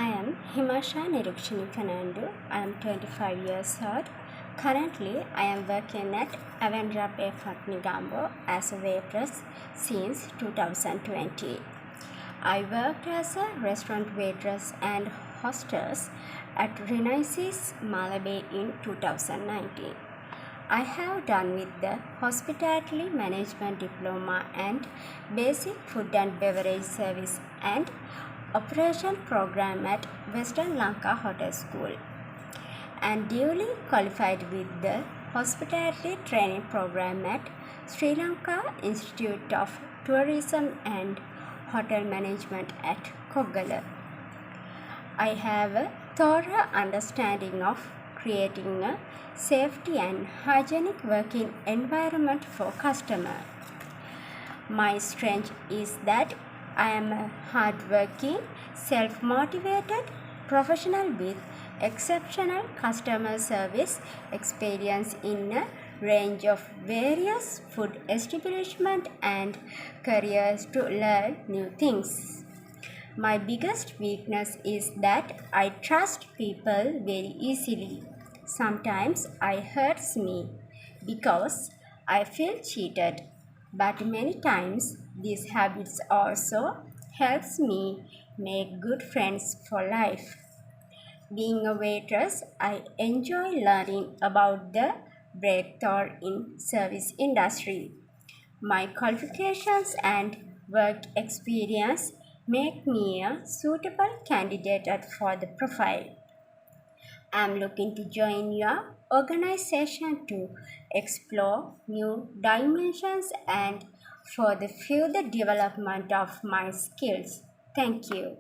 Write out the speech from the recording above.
I am Himasha Fernando. I am 25 years old. Currently, I am working at Everest Recruitment as a waitress since 2020. I worked as a restaurant waitress and hostess at Renaissance Malabar in 2019. I have done with the Hospitality Management Diploma and Basic Food and Beverage Service and Operation Program at Western Lanka Hotel School and duly qualified with the Hospitality Training Program at Sri Lanka Institute of Tourism and Hotel Management at Koggala. I have a thorough understanding of creating a safety and hygienic working environment for customers. My strength is that I am a hardworking, self-motivated professional with exceptional customer service experience in a range of various food establishments and careers to learn new things. My biggest weakness is that I trust people very easily. Sometimes it hurts me because I feel cheated, but many times these habits also helps me make good friends for life. Being a waitress, I enjoy learning about the breakthrough in service industry. My qualifications and work experience make me a suitable candidate for the profile. I am looking to join your organization to explore new dimensions and for the further development of my skills. Thank you.